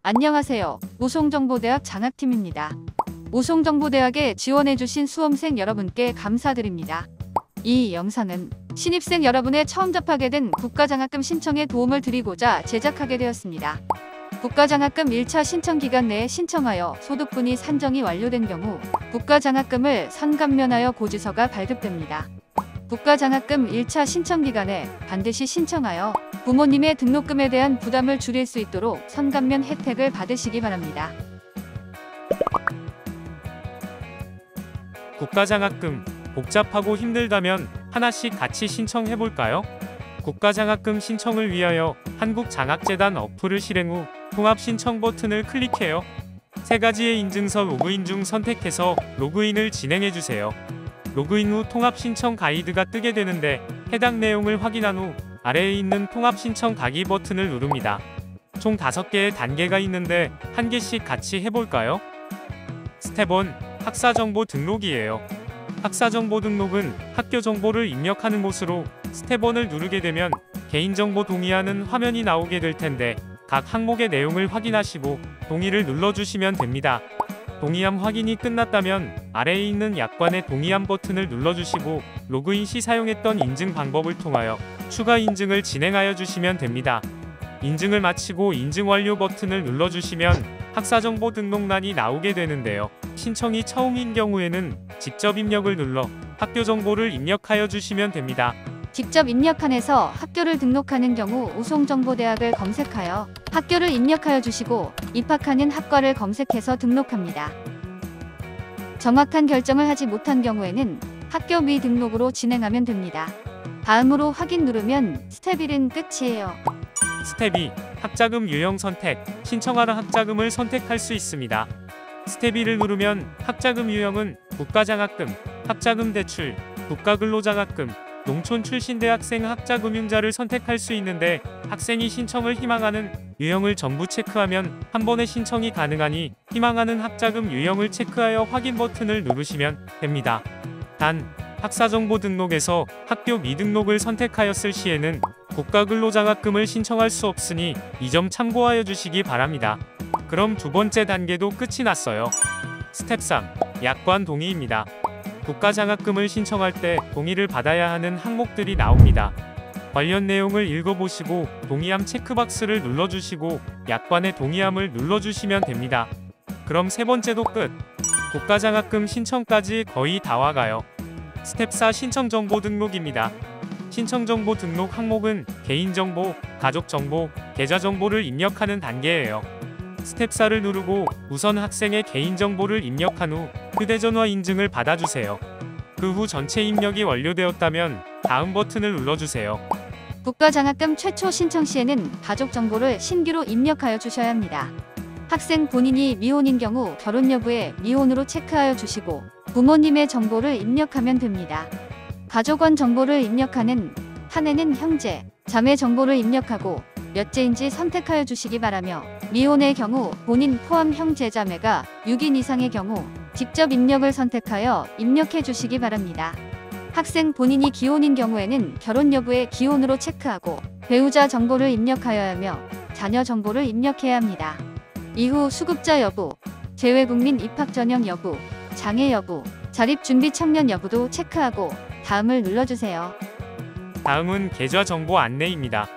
안녕하세요. 우송정보대학 장학팀입니다. 우송정보대학에 지원해주신 수험생 여러분께 감사드립니다. 이 영상은 신입생 여러분의 처음 접하게 된 국가장학금 신청에 도움을 드리고자 제작하게 되었습니다. 국가장학금 1차 신청 기간 내에 신청하여 소득분이 산정이 완료된 경우 국가장학금을 선감면하여 고지서가 발급됩니다. 국가장학금 1차 신청 기간에 반드시 신청하여 부모님의 등록금에 대한 부담을 줄일 수 있도록 선감면 혜택을 받으시기 바랍니다. 국가장학금 복잡하고 힘들다면 하나씩 같이 신청해볼까요? 국가장학금 신청을 위하여 한국장학재단 어플을 실행 후 통합신청 버튼을 클릭해요. 세 가지의 인증서 로그인 중 선택해서 로그인을 진행해주세요. 로그인 후 통합신청 가이드가 뜨게 되는데 해당 내용을 확인한 후 아래에 있는 통합신청 가기 버튼을 누릅니다. 총 5개의 단계가 있는데 한 개씩 같이 해볼까요? 스텝 1. 학사정보 등록이에요. 학사정보 등록은 학교 정보를 입력하는 곳으로 스텝 1을 누르게 되면 개인정보 동의하는 화면이 나오게 될 텐데 각 항목의 내용을 확인하시고 동의를 눌러주시면 됩니다. 동의함 확인이 끝났다면 아래에 있는 약관의 동의함 버튼을 눌러주시고 로그인 시 사용했던 인증 방법을 통하여 추가 인증을 진행하여 주시면 됩니다. 인증을 마치고 인증 완료 버튼을 눌러주시면 학사정보 등록란이 나오게 되는데요. 신청이 처음인 경우에는 직접 입력을 눌러 학교 정보를 입력하여 주시면 됩니다. 직접 입력칸에서 학교를 등록하는 경우 우송정보대학을 검색하여 학교를 입력하여 주시고 입학하는 학과를 검색해서 등록합니다. 정확한 결정을 하지 못한 경우에는 학교 미등록으로 진행하면 됩니다. 다음으로 확인 누르면 스텝 1은 끝이에요. 스텝 2. 학자금 유형 선택. 신청하는 학자금을 선택할 수 있습니다. 스텝 2를 누르면 학자금 유형은 국가장학금, 학자금 대출, 국가근로장학금, 농촌 출신 대학생 학자금융자를 선택할 수 있는데 학생이 신청을 희망하는 유형을 전부 체크하면 한 번에 신청이 가능하니 희망하는 학자금 유형을 체크하여 확인 버튼을 누르시면 됩니다. 단, 학사정보 등록에서 학교 미등록을 선택하였을 시에는 국가근로장학금을 신청할 수 없으니 이 점 참고하여 주시기 바랍니다. 그럼 두 번째 단계도 끝이 났어요. 스텝 3. 약관 동의입니다. 국가장학금을 신청할 때 동의를 받아야 하는 항목들이 나옵니다. 관련 내용을 읽어보시고 동의함 체크박스를 눌러주시고 약관의 동의함을 눌러주시면 됩니다. 그럼 세 번째도 끝! 국가장학금 신청까지 거의 다 와가요. 스텝 4. 신청정보 등록입니다. 신청정보 등록 항목은 개인정보, 가족정보, 계좌정보를 입력하는 단계예요. 스텝 4를 누르고 우선 학생의 개인정보를 입력한 후 휴대전화 인증을 받아주세요. 그 후 전체 입력이 완료되었다면 다음 버튼을 눌러주세요. 국가장학금 최초 신청 시에는 가족정보를 신규로 입력하여 주셔야 합니다. 학생 본인이 미혼인 경우 결혼 여부에 미혼으로 체크하여 주시고 부모님의 정보를 입력하면 됩니다. 가족원 정보를 입력하는 칸에는 형제, 자매 정보를 입력하고 몇째인지 선택하여 주시기 바라며 미혼의 경우 본인 포함 형제 자매가 6인 이상의 경우 직접 입력을 선택하여 입력해 주시기 바랍니다. 학생 본인이 기혼인 경우에는 결혼 여부에 기혼으로 체크하고 배우자 정보를 입력하여야 하며 자녀 정보를 입력해야 합니다. 이후 수급자 여부, 재외국민 입학 전형 여부, 장애 여부, 자립준비 청년 여부도 체크하고 다음을 눌러주세요. 다음은 계좌정보 안내입니다.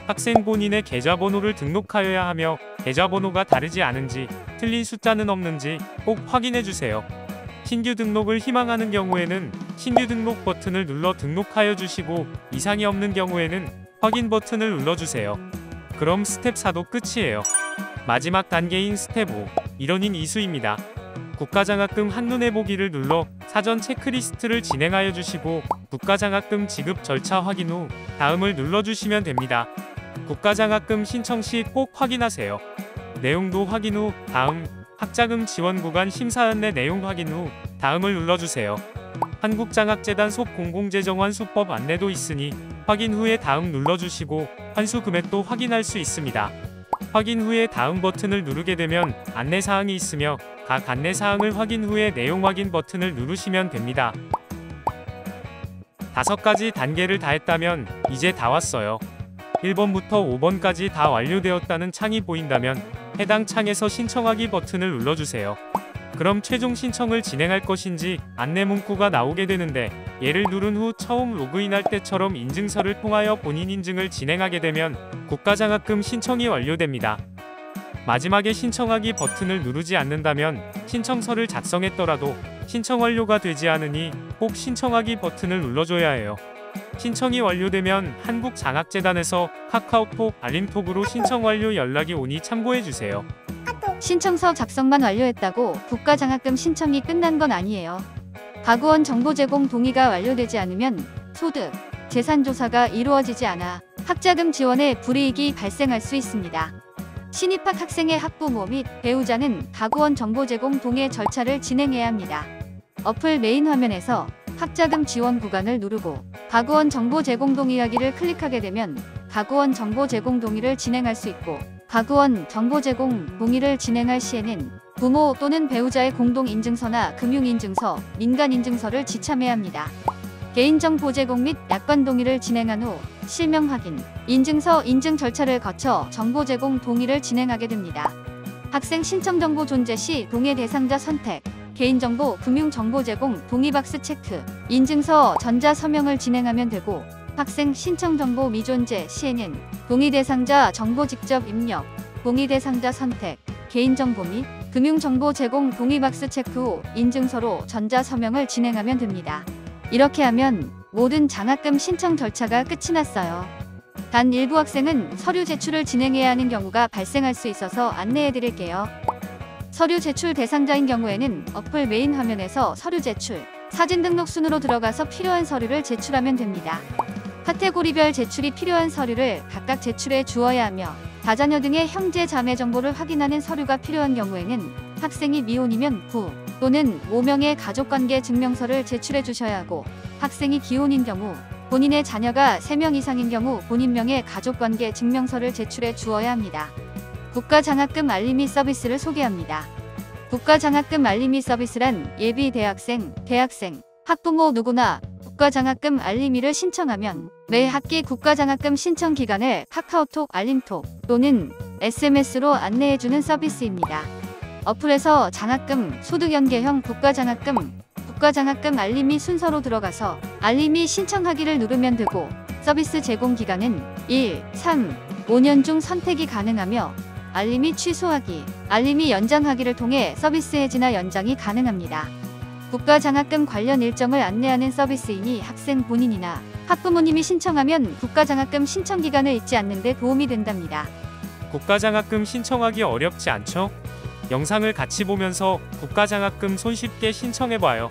학생 본인의 계좌번호를 등록하여야 하며 계좌번호가 다르지 않은지 틀린 숫자는 없는지 꼭 확인해주세요. 신규 등록을 희망하는 경우에는 신규 등록 버튼을 눌러 등록하여 주시고 이상이 없는 경우에는 확인 버튼을 눌러주세요. 그럼 스텝 4도 끝이에요. 마지막 단계인 스텝 5. 일원인 이수입니다. 국가장학금 한눈에 보기를 눌러 사전 체크리스트를 진행하여 주시고 국가장학금 지급 절차 확인 후 다음을 눌러주시면 됩니다. 국가장학금 신청 시 꼭 확인하세요. 내용도 확인 후 다음, 학자금 지원 구간 심사 안내 내용 확인 후 다음을 눌러주세요. 한국장학재단 속 공공재정 환수법 안내도 있으니 확인 후에 다음 눌러주시고 환수 금액도 확인할 수 있습니다. 확인 후에 다음 버튼을 누르게 되면 안내사항이 있으며 각 안내사항을 확인 후에 내용 확인 버튼을 누르시면 됩니다. 5가지 단계를 다 했다면 이제 다 왔어요. 1번부터 5번까지 다 완료되었다는 창이 보인다면 해당 창에서 신청하기 버튼을 눌러주세요. 그럼 최종 신청을 진행할 것인지 안내 문구가 나오게 되는데, 얘를 누른 후 처음 로그인할 때처럼 인증서를 통하여 본인 인증을 진행하게 되면 국가장학금 신청이 완료됩니다. 마지막에 신청하기 버튼을 누르지 않는다면 신청서를 작성했더라도 신청 완료가 되지 않으니 꼭 신청하기 버튼을 눌러줘야 해요. 신청이 완료되면 한국장학재단에서 카카오톡 알림톡으로 신청 완료 연락이 오니 참고해주세요. 신청서 작성만 완료했다고 국가장학금 신청이 끝난 건 아니에요. 가구원 정보 제공 동의가 완료되지 않으면 소득, 재산조사가 이루어지지 않아 학자금 지원에 불이익이 발생할 수 있습니다. 신입학 학생의 학부모 및 배우자는 가구원 정보 제공 동의 절차를 진행해야 합니다. 어플 메인 화면에서 학자금 지원 구간을 누르고 가구원 정보 제공 동의하기를 클릭하게 되면 가구원 정보 제공 동의를 진행할 수 있고, 가구원 정보 제공 동의를 진행할 시에는 부모 또는 배우자의 공동인증서나 금융인증서, 민간인증서를 지참해야 합니다. 개인정보 제공 및 약관 동의를 진행한 후 실명 확인, 인증서 인증 절차를 거쳐 정보 제공 동의를 진행하게 됩니다. 학생 신청 정보 존재 시 동의 대상자 선택, 개인정보, 금융정보 제공, 동의박스 체크, 인증서, 전자서명을 진행하면 되고, 학생 신청 정보 미존재 시에는 동의 대상자 정보 직접 입력, 동의 대상자 선택, 개인정보 및 금융정보 제공 동의박스 체크 후 인증서로 전자서명을 진행하면 됩니다. 이렇게 하면 모든 장학금 신청 절차가 끝이 났어요. 단 일부 학생은 서류 제출을 진행해야 하는 경우가 발생할 수 있어서 안내해 드릴게요. 서류 제출 대상자인 경우에는 어플 메인 화면에서 서류 제출, 사진 등록 순으로 들어가서 필요한 서류를 제출하면 됩니다. 카테고리별 제출이 필요한 서류를 각각 제출해 주어야 하며, 다자녀 등의 형제 자매 정보를 확인하는 서류가 필요한 경우에는 학생이 미혼이면 부 또는 모명의 가족관계 증명서를 제출해 주셔야 하고, 학생이 기혼인 경우, 본인의 자녀가 3명 이상인 경우 본인명의 가족관계 증명서를 제출해 주어야 합니다. 국가장학금 알림이 서비스를 소개합니다. 국가장학금 알림이 서비스란 예비 대학생, 대학생, 학부모 누구나 국가장학금 알림이를 신청하면 매 학기 국가장학금 신청 기간을 카카오톡 알림톡 또는 SMS로 안내해주는 서비스입니다. 어플에서 장학금, 소득연계형 국가장학금 알림이 순서로 들어가서 알림이 신청하기를 누르면 되고, 서비스 제공 기간은 1, 3, 5년 중 선택이 가능하며, 알림이 취소하기, 알림이 연장하기를 통해 서비스 해지나 연장이 가능합니다. 국가장학금 관련 일정을 안내하는 서비스이니 학생 본인이나 학부모님이 신청하면 국가장학금 신청 기간을 잊지 않는 데 도움이 된답니다. 국가장학금 신청하기 어렵지 않죠? 영상을 같이 보면서 국가장학금 손쉽게 신청해봐요.